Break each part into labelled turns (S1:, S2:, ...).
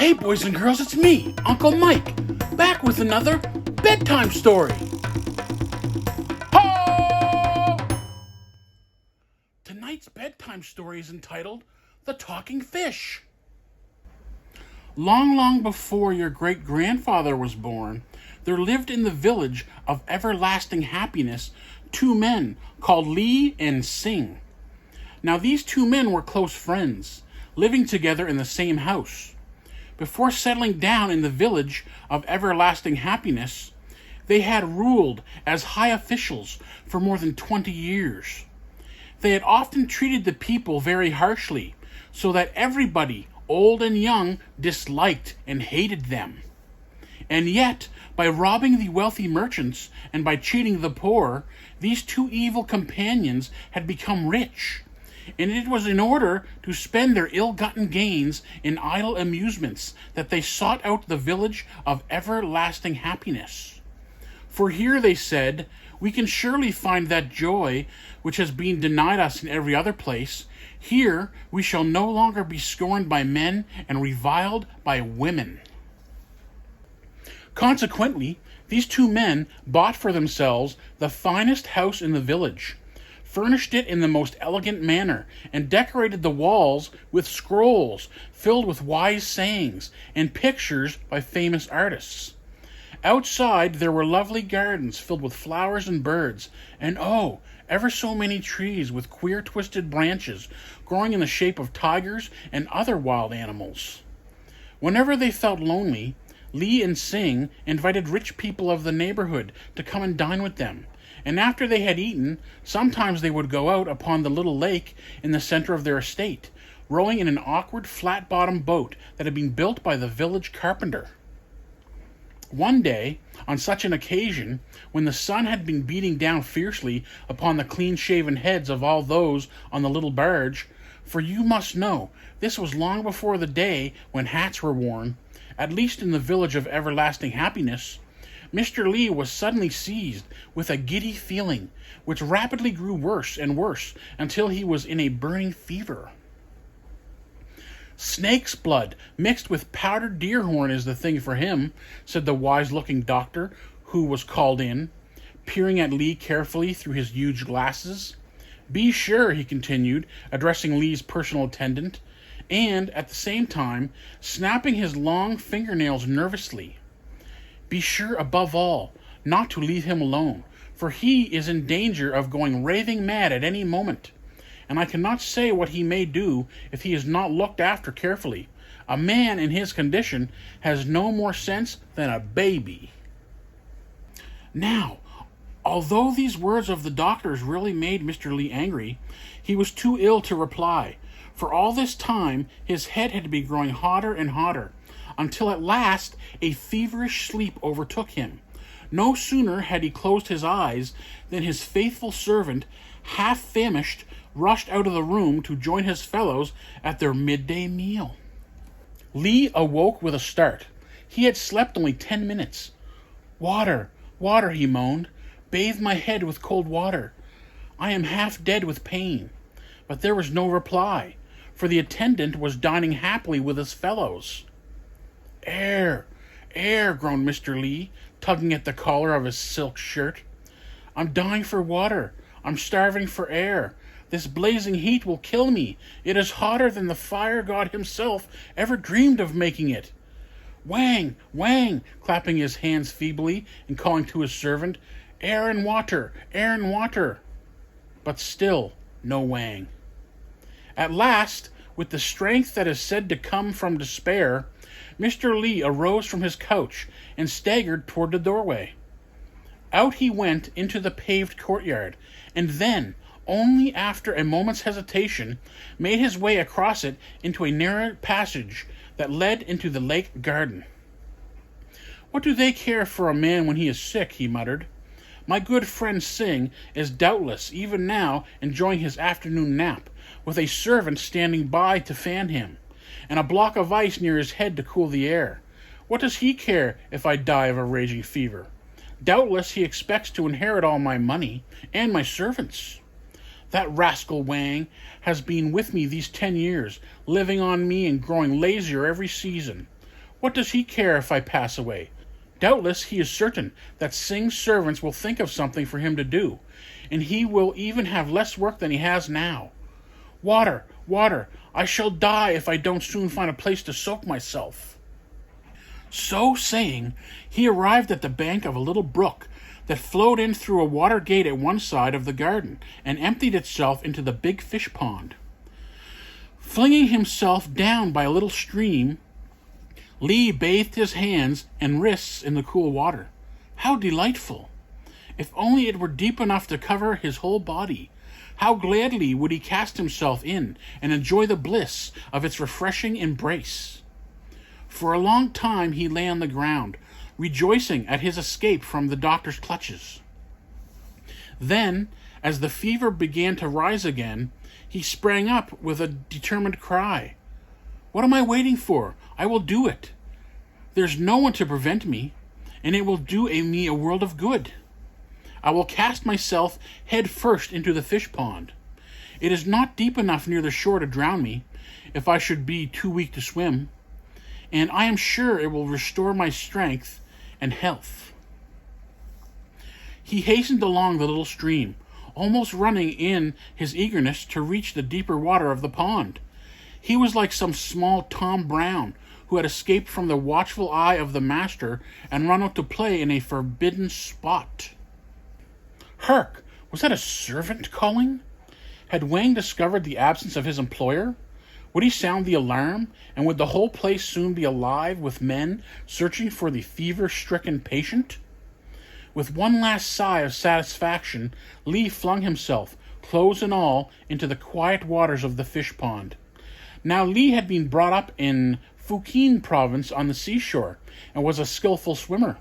S1: Hey boys and girls, it's me, Uncle Mike, back with another bedtime story. Ho! Tonight's bedtime story is entitled The Talking Fish. Long, long before your great-grandfather was born, there lived in the village of everlasting happiness 2 men called Lee and Sing. Now these 2 men were close friends, living together in the same house. Before settling down in the village of everlasting happiness, they had ruled as high officials for more than 20 years. They had often treated the people very harshly, so that everybody, old and young, disliked and hated them. And yet, by robbing the wealthy merchants and by cheating the poor, these 2 evil companions had become rich. And it was in order to spend their ill-gotten gains in idle amusements that they sought out the village of everlasting happiness. For here, they said, we can surely find that joy which has been denied us in every other place. Here we shall no longer be scorned by men and reviled by women. Consequently, these 2 men bought for themselves the finest house in the village, furnished it in the most elegant manner, and decorated the walls with scrolls filled with wise sayings and pictures by famous artists. Outside there were lovely gardens filled with flowers and birds, and ever so many trees with queer twisted branches growing in the shape of tigers and other wild animals. Whenever they felt lonely, Lee and Sing invited rich people of the neighborhood to come and dine with them, and after they had eaten, sometimes they would go out upon the little lake in the center of their estate, rowing in an awkward flat-bottomed boat that had been built by the village carpenter. One day, on such an occasion, when the sun had been beating down fiercely upon the clean-shaven heads of all those on the little barge, for you must know, this was long before the day when hats were worn, at least in the village of everlasting happiness, Mr. Lee was suddenly seized with a giddy feeling, which rapidly grew worse and worse until he was in a burning fever. Snake's blood mixed with powdered deer horn is the thing for him, said the wise-looking doctor who was called in, peering at Lee carefully through his huge glasses. Be sure, he continued, addressing Lee's personal attendant, and, at the same time, snapping his long fingernails nervously. Be sure, above all, not to leave him alone, for he is in danger of going raving mad at any moment, and I cannot say what he may do if he is not looked after carefully. A man in his condition has no more sense than a baby. Now, although these words of the doctor's really made Mr. Lee angry, he was too ill to reply, for all this time his head had been growing hotter and hotter, until at last a feverish sleep overtook him. No sooner had he closed his eyes than his faithful servant, half famished, rushed out of the room to join his fellows at their midday meal. Lee awoke with a start. He had slept only 10 minutes. Water, water, he moaned. Bathe my head with cold water. I am half dead with pain. But there was no reply, for the attendant was dining happily with his fellows. Air, air, groaned Mr. Lee, tugging at the collar of his silk shirt. I'm dying for water. I'm starving for air. This blazing heat will kill me. It is hotter than the fire god himself ever dreamed of making it. Wang, Wang, clapping his hands feebly and calling to his servant, air and water, air and water. But still no Wang. At last, with the strength that is said to come from despair, Mr. Lee arose from his couch and staggered toward the doorway. Out he went into the paved courtyard, and then, only after a moment's hesitation, made his way across it into a narrow passage that led into the lake garden. What do they care for a man when he is sick? He muttered. My good friend Sing is doubtless even now enjoying his afternoon nap, with a servant standing by to fan him, and a block of ice near his head to cool the air. What does he care if I die of a raging fever? Doubtless he expects to inherit all my money and my servants. That rascal Wang has been with me these 10 years, living on me and growing lazier every season. What does he care if I pass away? Doubtless he is certain that Tsing's servants will think of something for him to do, and he will even have less work than he has now. Water, water, I shall die if I don't soon find a place to soak myself. So saying, he arrived at the bank of a little brook that flowed in through a water gate at one side of the garden and emptied itself into the big fish pond. Flinging himself down by a little stream, Lee bathed his hands and wrists in the cool water. How delightful! If only it were deep enough to cover his whole body. How gladly would he cast himself in and enjoy the bliss of its refreshing embrace. For a long time he lay on the ground, rejoicing at his escape from the doctor's clutches. Then, as the fever began to rise again, he sprang up with a determined cry. What am I waiting for? I will do it. There's no one to prevent me, and it will do me a world of good. I will cast myself head first into the fish pond. It is not deep enough near the shore to drown me, if I should be too weak to swim, and I am sure it will restore my strength and health. He hastened along the little stream, almost running in his eagerness to reach the deeper water of the pond. He was like some small Tom Brown who had escaped from the watchful eye of the master and run out to play in a forbidden spot. Hark! Was that a servant calling? Had Wang discovered the absence of his employer? Would he sound the alarm, and would the whole place soon be alive with men searching for the fever-stricken patient? With one last sigh of satisfaction, Lee flung himself, clothes and all, into the quiet waters of the fish pond. Now Lee had been brought up in Fujian province on the seashore, and was a skillful swimmer.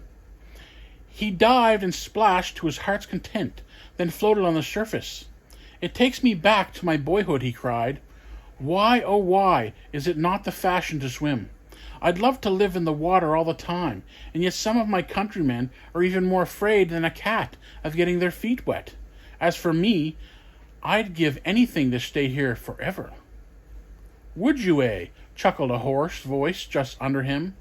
S1: He dived and splashed to his heart's content, then floated on the surface. It takes me back to my boyhood, he cried. Why, oh why, is it not the fashion to swim? I'd love to live in the water all the time, and yet some of my countrymen are even more afraid than a cat of getting their feet wet. As for me, I'd give anything to stay here forever. Would you, eh? Chuckled a hoarse voice just under him.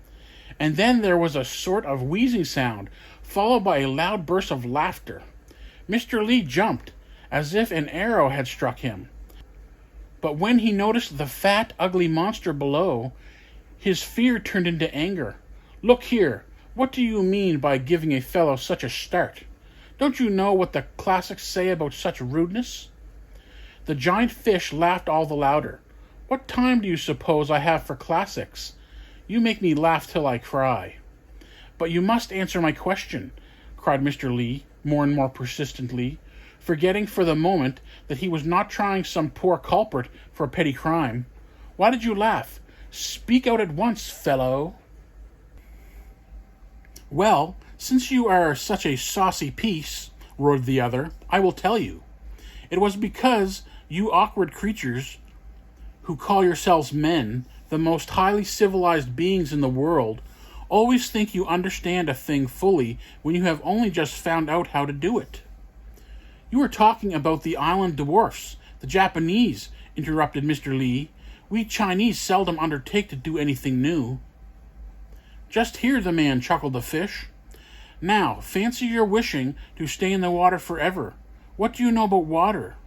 S1: And then there was a sort of wheezing sound, followed by a loud burst of laughter. Mr. Lee jumped, as if an arrow had struck him. But when he noticed the fat, ugly monster below, his fear turned into anger. Look here, what do you mean by giving a fellow such a start? Don't you know what the classics say about such rudeness? The giant fish laughed all the louder. What time do you suppose I have for classics? You make me laugh till I cry. But you must answer my question, cried Mr. Lee, more and more persistently, forgetting for the moment that he was not trying some poor culprit for a petty crime. Why did you laugh? Speak out at once, fellow. Well, since you are such a saucy piece, roared the other, I will tell you. It was because you awkward creatures who call yourselves men, the most highly civilized beings in the world, always think you understand a thing fully when you have only just found out how to do it. You are talking about the island dwarfs, the Japanese, interrupted Mr. Lee. We Chinese seldom undertake to do anything new. Just hear the man, chuckled the fish. Now, fancy your wishing to stay in the water forever. What do you know about water?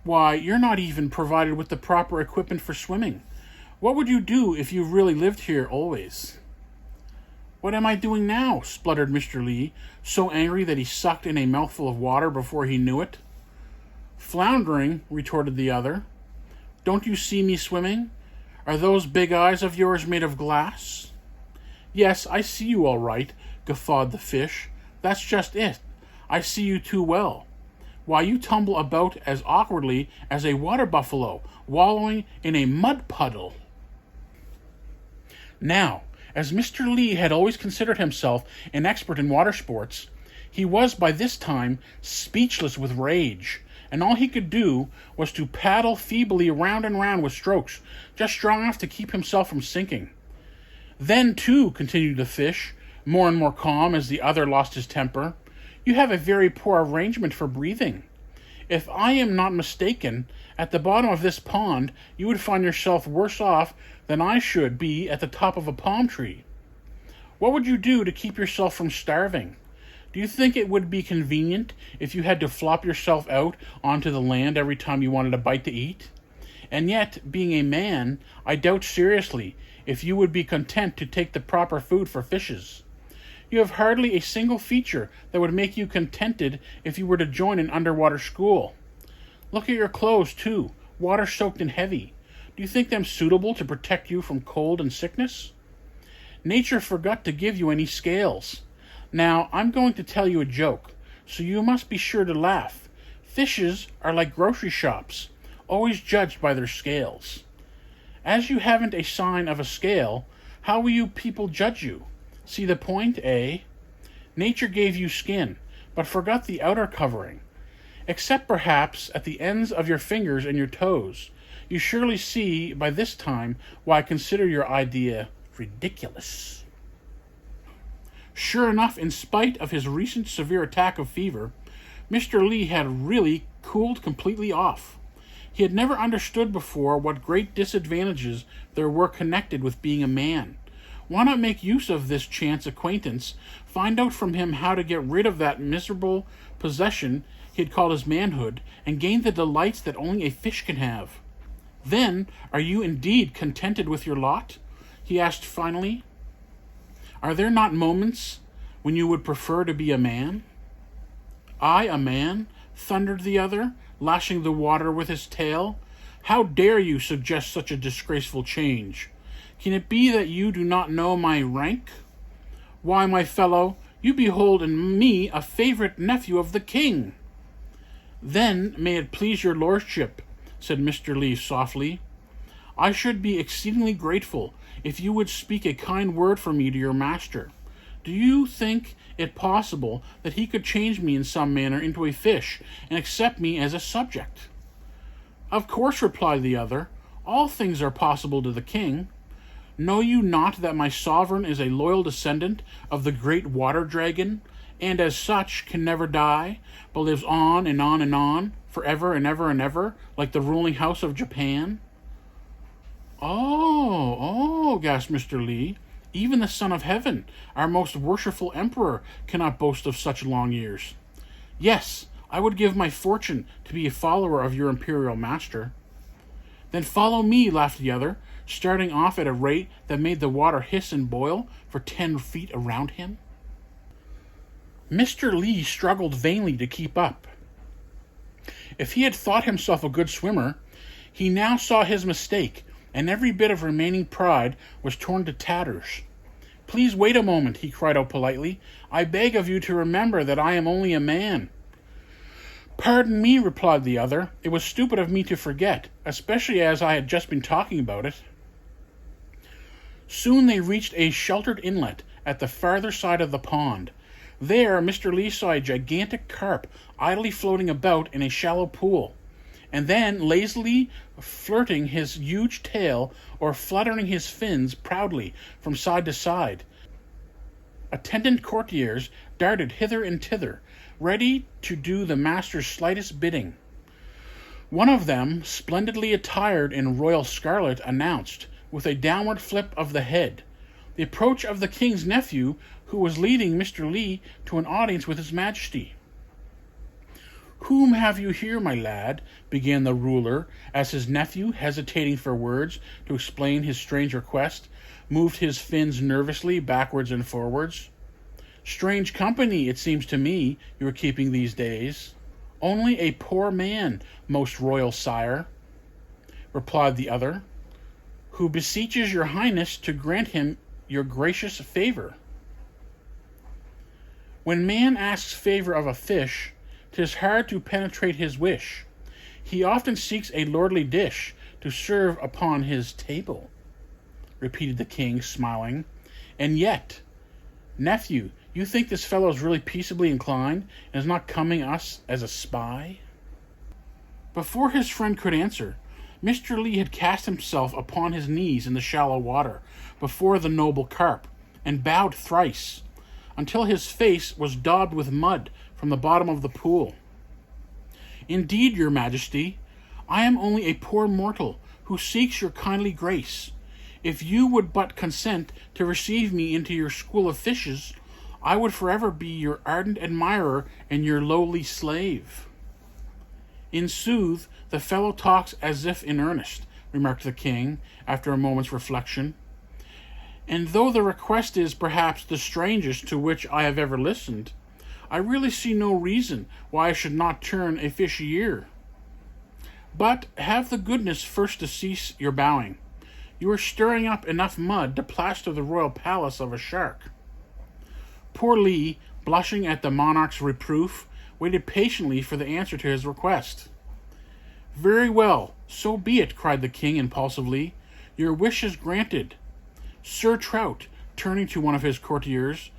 S1: Why, you're not even provided with the proper equipment for swimming. What would you do if you really lived here always? What am I doing now? Spluttered Mr. Lee, so angry that he sucked in a mouthful of water before he knew it. Floundering, retorted the other. Don't you see me swimming? Are those big eyes of yours made of glass? Yes, I see you all right, guffawed the fish. That's just it. I see you too well. Why, you tumble about as awkwardly as a water buffalo, wallowing in a mud puddle. Now, as Mr. Lee had always considered himself an expert in water sports, he was by this time speechless with rage, and all he could do was to paddle feebly round and round with strokes, just strong enough to keep himself from sinking. Then, too, continued the fish, more and more calm as the other lost his temper, you have a very poor arrangement for breathing. If I am not mistaken, at the bottom of this pond you would find yourself worse off than I should be at the top of a palm tree. What would you do to keep yourself from starving? Do you think it would be convenient if you had to flop yourself out onto the land every time you wanted a bite to eat? And yet, being a man, I doubt seriously if you would be content to take the proper food for fishes. You have hardly a single feature that would make you contented if you were to join an underwater school. Look at your clothes, too, water-soaked and heavy. Do you think them suitable to protect you from cold and sickness? Nature forgot to give you any scales. Now, I'm going to tell you a joke, so you must be sure to laugh. Fishes are like grocery shops, always judged by their scales. As you haven't a sign of a scale, how will you people judge you? See the point, eh? Nature gave you skin, but forgot the outer covering. Except perhaps at the ends of your fingers and your toes. You surely see by this time why I consider your idea ridiculous. Sure enough, in spite of his recent severe attack of fever, Mr. Li had really cooled completely off. He had never understood before what great disadvantages there were connected with being a man. Why not make use of this chance acquaintance, find out from him how to get rid of that miserable possession he had called his manhood, and gain the delights that only a fish can have? Then, are you indeed contented with your lot? He asked finally. Are there not moments when you would prefer to be a man? I, a man? Thundered the other, lashing the water with his tail. How dare you suggest such a disgraceful change? Can it be that you do not know my rank? Why, my fellow, you behold in me a favorite nephew of the king. Then may it please your lordship, said Mr. Li softly, I should be exceedingly grateful if you would speak a kind word for me to your master. Do you think it possible that he could change me in some manner into a fish and accept me as a subject? Of course, replied the other, all things are possible to the king. Know you not that my sovereign is a loyal descendant of the great water dragon, and as such can never die, but lives on and on and on, forever and ever and ever, like the ruling house of Japan? Oh, gasped Mr. Li. Even the Son of Heaven, our most worshipful emperor, cannot boast of such long years. Yes, I would give my fortune to be a follower of your imperial master. Then follow me, laughed the other, starting off at a rate that made the water hiss and boil for 10 feet around him. Mr. Li struggled vainly to keep up. If he had thought himself a good swimmer, he now saw his mistake, and every bit of remaining pride was torn to tatters. Please wait a moment, he cried out politely. I beg of you to remember that I am only a man. Pardon me, replied the other. It was stupid of me to forget, especially as I had just been talking about it. Soon they reached a sheltered inlet at the farther side of the pond. There, Mr. Li saw a gigantic carp idly floating about in a shallow pool, and then lazily flirting his huge tail or fluttering his fins proudly from side to side. Attendant courtiers darted hither and thither, ready to do the master's slightest bidding. One of them, splendidly attired in royal scarlet, announced, with a downward flip of the head, the approach of the king's nephew, who was leading Mr. Li to an audience with his majesty. Whom have you here, my lad? Began the ruler, as his nephew, hesitating for words to explain his strange request, moved his fins nervously backwards and forwards. Strange company, it seems to me, you are keeping these days. Only a poor man, most royal sire, replied the other, who beseeches your highness to grant him your gracious favor. When man asks favor of a fish, 'tis hard to penetrate his wish. He often seeks a lordly dish to serve upon his table, repeated the king, smiling. And yet, nephew, you think this fellow is really peaceably inclined and is not coming us as a spy? Before his friend could answer, Mr. Li had cast himself upon his knees in the shallow water before the noble carp, and bowed thrice, until his face was daubed with mud from the bottom of the pool. Indeed, your majesty, I am only a poor mortal who seeks your kindly grace. If you would but consent to receive me into your school of fishes, I would forever be your ardent admirer and your lowly slave." "In sooth, the fellow talks as if in earnest," remarked the king, after a moment's reflection. "And though the request is perhaps the strangest to which I have ever listened, I really see no reason why I should not turn a fishy ear. But have the goodness first to cease your bowing. You are stirring up enough mud to plaster the royal palace of a shark." Poor Lee, blushing at the monarch's reproof, waited patiently for the answer to his request. "Very well, so be it," cried the king impulsively. "Your wish is granted. Sir Trout," turning to one of his courtiers,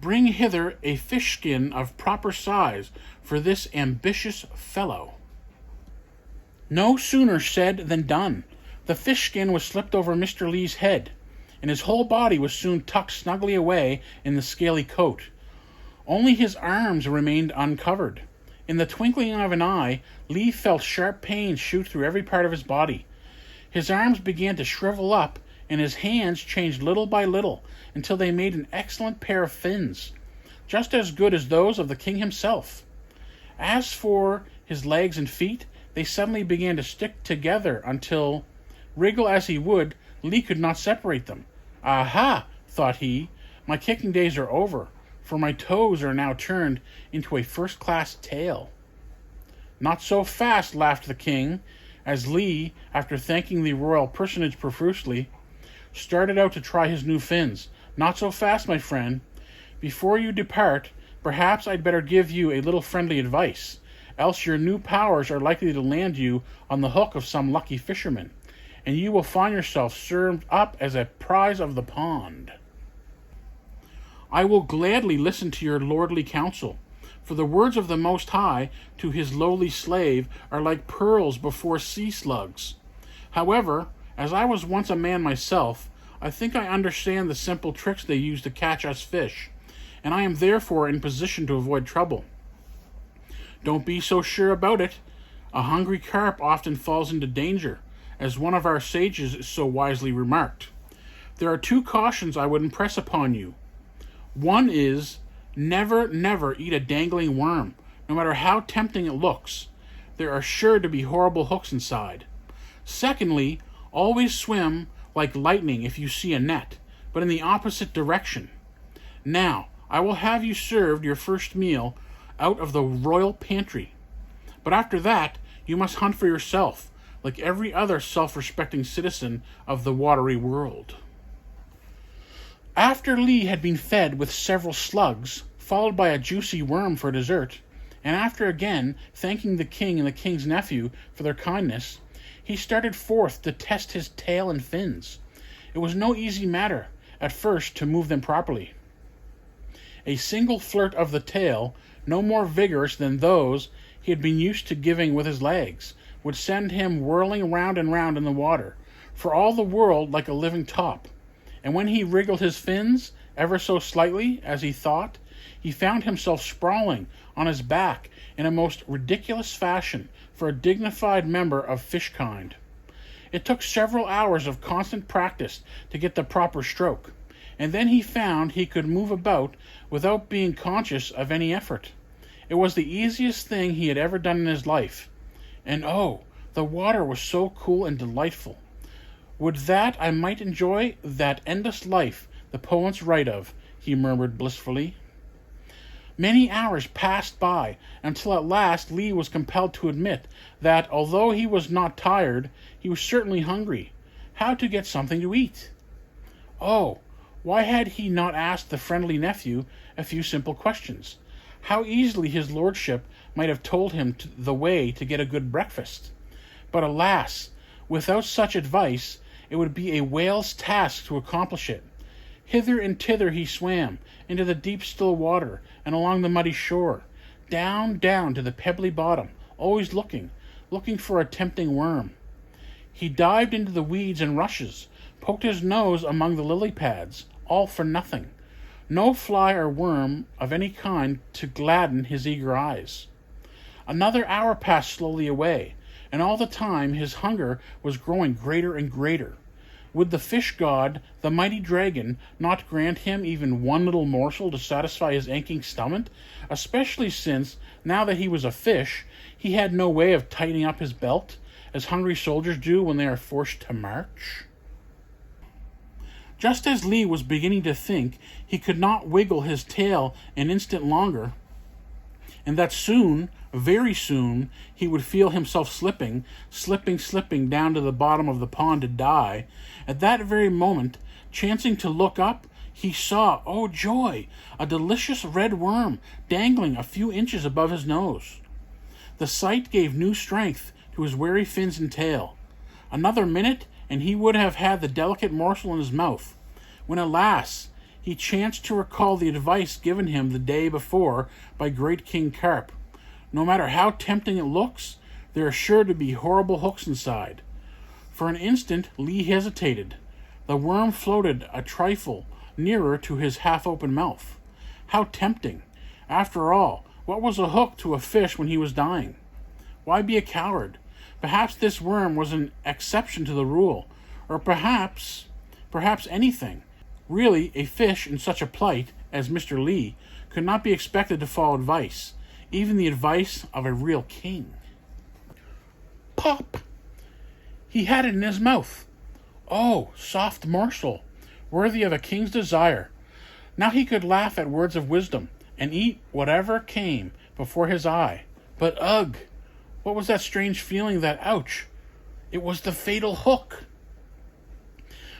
S1: "bring hither a fish skin of proper size for this ambitious fellow." No sooner said than done. The fish skin was slipped over Mr. Lee's head, and his whole body was soon tucked snugly away in the scaly coat. Only his arms remained uncovered. In the twinkling of an eye, Lee felt sharp pains shoot through every part of his body. His arms began to shrivel up, and his hands changed little by little, until they made an excellent pair of fins, just as good as those of the king himself. As for his legs and feet, they suddenly began to stick together until, wriggle as he would, Lee could not separate them. "Aha!" thought he, "my kicking days are over, for my toes are now turned into a first-class tail." "Not so fast," laughed the king, as Lee, after thanking the royal personage profusely, started out to try his new fins. "Not so fast, my friend. Before you depart, perhaps I'd better give you a little friendly advice, else your new powers are likely to land you on the hook of some lucky fisherman, and you will find yourself served up as a prize of the pond." "I will gladly listen to your lordly counsel, for the words of the Most High to his lowly slave are like pearls before sea slugs. However, as I was once a man myself, I think I understand the simple tricks they use to catch us fish, and I am therefore in position to avoid trouble." "Don't be so sure about it. A hungry carp often falls into danger, as one of our sages so wisely remarked. There are two cautions I would impress upon you. One is, never, never eat a dangling worm, no matter how tempting it looks. There are sure to be horrible hooks inside. Secondly, always swim like lightning if you see a net, but in the opposite direction. Now, I will have you served your first meal out of the royal pantry. But after that, you must hunt for yourself, like every other self-respecting citizen of the watery world." After Lee had been fed with several slugs, followed by a juicy worm for dessert, and after again thanking the king and the king's nephew for their kindness, he started forth to test his tail and fins. It was no easy matter, at first, to move them properly. A single flirt of the tail, no more vigorous than those he had been used to giving with his legs, would send him whirling round and round in the water, for all the world like a living top. And when he wriggled his fins, ever so slightly, as he thought, he found himself sprawling on his back in a most ridiculous fashion for a dignified member of fish-kind. It took several hours of constant practice to get the proper stroke, and then he found he could move about without being conscious of any effort. It was the easiest thing he had ever done in his life. And oh, the water was so cool and delightful. "Would that I might enjoy that endless life the poets write of," he murmured blissfully. Many hours passed by, until at last Lee was compelled to admit that, although he was not tired, he was certainly hungry. How to get something to eat? Oh, why had he not asked the friendly nephew a few simple questions? How easily his lordship might have told him the way to get a good breakfast. But alas, without such advice, it would be a whale's task to accomplish it. Hither and thither he swam, into the deep still water, and along the muddy shore, down, down to the pebbly bottom, always looking for a tempting worm. He dived into the weeds and rushes, poked his nose among the lily pads, all for nothing. No fly or worm of any kind to gladden his eager eyes. Another hour passed slowly away, and all the time his hunger was growing greater and greater. Would the fish god, the mighty dragon, not grant him even one little morsel to satisfy his aching stomach, especially since, now that he was a fish, he had no way of tightening up his belt, as hungry soldiers do when they are forced to march? Just as Lee was beginning to think he could not wiggle his tail an instant longer, and that soon, very soon, he would feel himself slipping down to the bottom of the pond to die, at that very moment, chancing to look up, he saw, oh joy, a delicious red worm dangling a few inches above his nose. The sight gave new strength to his weary fins and tail. Another minute, and he would have had the delicate morsel in his mouth, when, alas, he chanced to recall the advice given him the day before by great King Carp. No matter how tempting it looks, there are sure to be horrible hooks inside. For an instant, Lee hesitated. The worm floated a trifle nearer to his half-open mouth. How tempting! After all, what was a hook to a fish when he was dying? Why be a coward? Perhaps this worm was an exception to the rule, or perhaps anything. Really, a fish in such a plight as Mr. Lee could not be expected to follow advice, even the advice of a real king. Pop! He had it in his mouth. Oh, soft morsel, worthy of a king's desire. Now he could laugh at words of wisdom, and eat whatever came before his eye. But ugh! What was that strange feeling, that ouch? It was the fatal hook.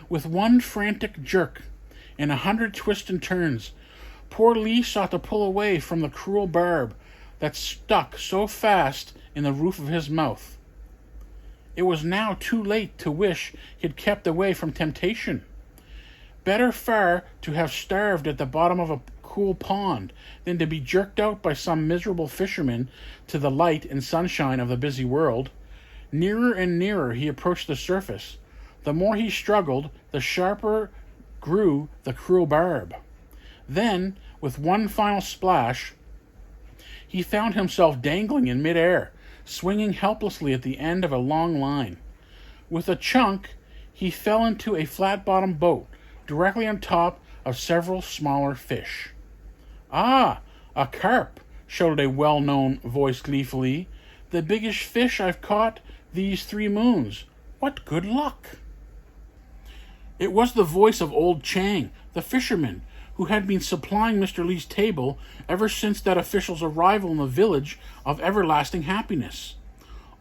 S1: With one frantic jerk, and 100 twists and turns, poor Lee sought to pull away from the cruel barb that stuck so fast in the roof of his mouth. It was now too late to wish he had kept away from temptation. Better far to have starved at the bottom of a cool pond than to be jerked out by some miserable fisherman to the light and sunshine of the busy world. Nearer and nearer he approached the surface. The more he struggled, the sharper grew the cruel barb. Then, with one final splash, he found himself dangling in midair, swinging helplessly at the end of a long line. With a chunk, he fell into a flat-bottomed boat, directly on top of several smaller fish. Ah, a carp, shouted a well-known voice gleefully. The biggest fish I've caught these 3 moons. What good luck! It was the voice of old Chang, the fisherman, who had been supplying Mr. Lee's table ever since that official's arrival in the village of everlasting happiness.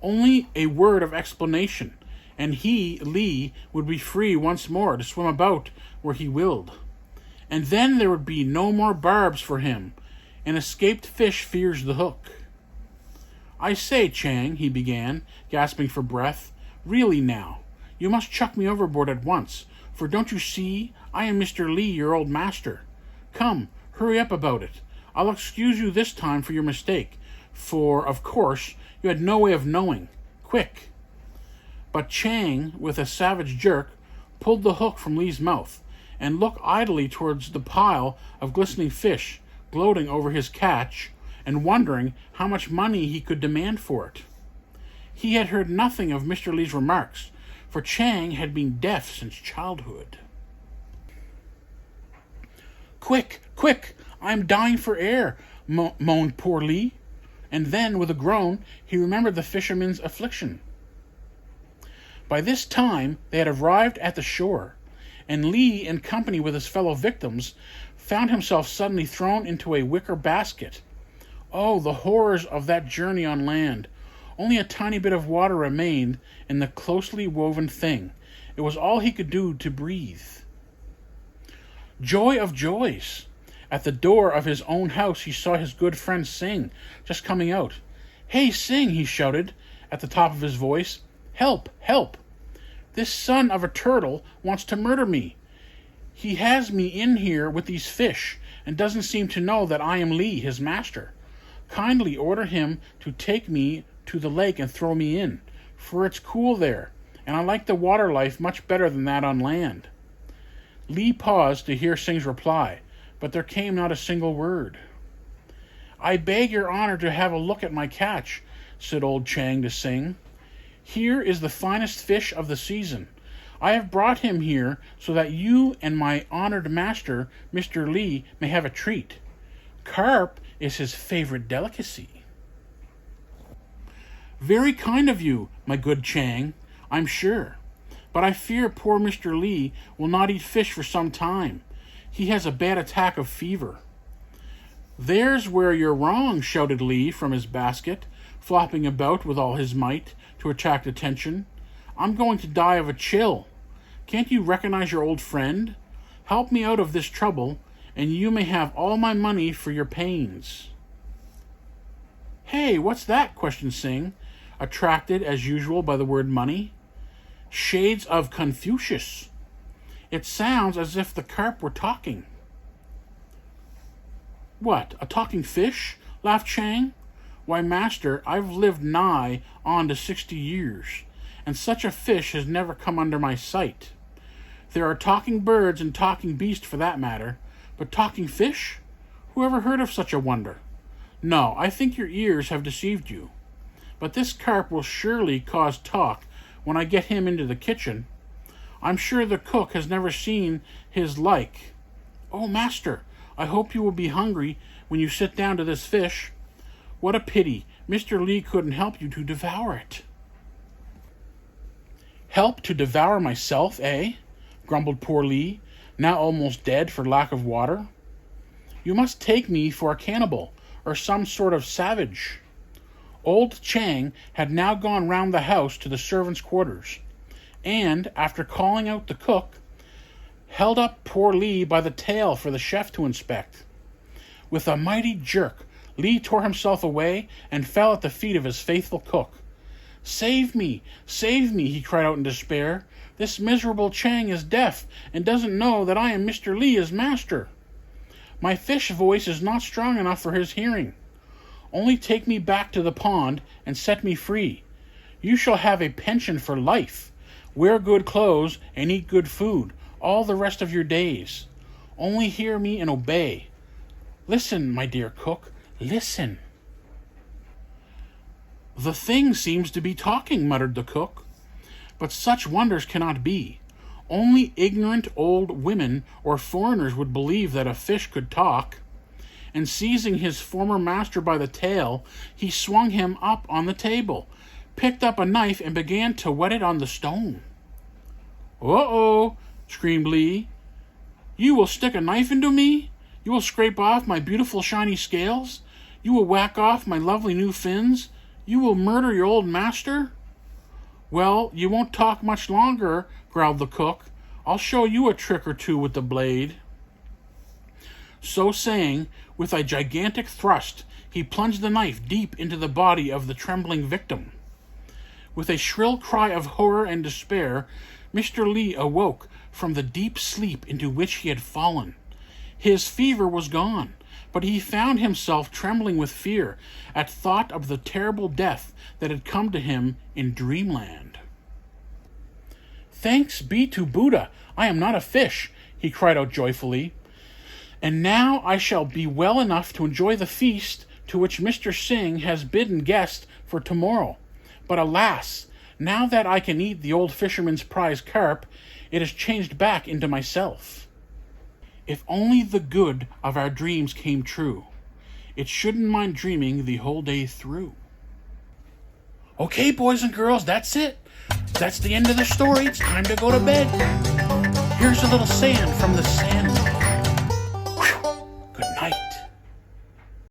S1: Only a word of explanation, and he, Lee, would be free once more to swim about where he willed. And then there would be no more barbs for him. An escaped fish fears the hook. I say, Chang, he began, gasping for breath, really now, you must chuck me overboard at once, for don't you see, I am Mr. Lee, your old master. Come, hurry up about it. I'll excuse you this time for your mistake, for, of course, you had no way of knowing. Quick! But Chang, with a savage jerk, pulled the hook from Lee's mouth, and looked idly towards the pile of glistening fish, gloating over his catch, and wondering how much money he could demand for it. He had heard nothing of Mr. Lee's remarks, for Chang had been deaf since childhood. Quick, quick! I am dying for air, moaned poor Lee. And then, with a groan, he remembered the fisherman's affliction. By this time, they had arrived at the shore, and Lee, in company with his fellow victims, found himself suddenly thrown into a wicker basket. Oh, the horrors of that journey on land! Only a tiny bit of water remained in the closely woven thing. It was all he could do to breathe. Joy of joys! At the door of his own house he saw his good friend Sing just coming out. "Hey, Sing!" he shouted at the top of his voice. "Help! Help! This son of a turtle wants to murder me. He has me in here with these fish, and doesn't seem to know that I am Lee, his master. Kindly order him to take me to the lake and throw me in, for it's cool there, and I like the water life much better than that on land." Lee paused to hear Sing's reply, but there came not a single word. "I beg your honor to have a look at my catch," said old Chang to Sing. "Here is the finest fish of the season. I have brought him here so that you and my honored master, Mr. Li, may have a treat. Carp is his favorite delicacy." "Very kind of you, my good Chang, I'm sure. But I fear poor Mr. Li will not eat fish for some time. He has a bad attack of fever." "There's where you're wrong," shouted Li from his basket, flopping about with all his might to attract attention. "I'm going to die of a chill. Can't you recognize your old friend? Help me out of this trouble, and you may have all my money for your pains." "Hey, what's that?" questioned Sing, attracted as usual by the word money. "Shades of Confucius. It sounds as if the carp were talking." "What, a talking fish?" laughed Chang. "Why, master, I've lived nigh on to 60 years, and such a fish has never come under my sight. There are talking birds and talking beasts for that matter, but talking fish? Who ever heard of such a wonder? No, I think your ears have deceived you. But this carp will surely cause talk when I get him into the kitchen. I'm sure the cook has never seen his like. Oh, master, I hope you will be hungry when you sit down to this fish. What a pity Mr. Li couldn't help you to devour it." "Help to devour myself, eh?" grumbled poor Li, now almost dead for lack of water. "You must take me for a cannibal, or some sort of savage." Old Chang had now gone round the house to the servants' quarters, and, after calling out the cook, held up poor Li by the tail for the chef to inspect. With a mighty jerk, Li tore himself away and fell at the feet of his faithful cook. "Save me! Save me!" he cried out in despair. "This miserable Chang is deaf and doesn't know that I am Mr. Li, his master. My fish voice is not strong enough for his hearing. Only take me back to the pond and set me free. You shall have a pension for life, wear good clothes, and eat good food all the rest of your days. Only hear me and obey. Listen, my dear cook, listen." "The thing seems to be talking," muttered the cook. "But such wonders cannot be. Only ignorant old women or foreigners would believe that a fish could talk." And seizing his former master by the tail, he swung him up on the table, picked up a knife, and began to whet it on the stone. "Uh-oh!" screamed Li. "You will stick a knife into me? You will scrape off my beautiful shiny scales? You will whack off my lovely new fins? You will murder your old master?" "Well, you won't talk much longer," growled the cook. "I'll show you a trick or two with the blade." So saying, with a gigantic thrust, he plunged the knife deep into the body of the trembling victim. With a shrill cry of horror and despair, Mr. Li awoke from the deep sleep into which he had fallen. His fever was gone, but he found himself trembling with fear at thought of the terrible death that had come to him in dreamland. "Thanks be to Buddha, I am not a fish," he cried out joyfully. "And now I shall be well enough to enjoy the feast to which Mr. Sing has bidden guests for tomorrow. But alas, now that I can eat the old fisherman's prize carp, it has changed back into myself. If only the good of our dreams came true, it shouldn't mind dreaming the whole day through." Okay, boys and girls, that's it. That's the end of the story. It's time to go to bed. Here's a little sand from the sand. Good night.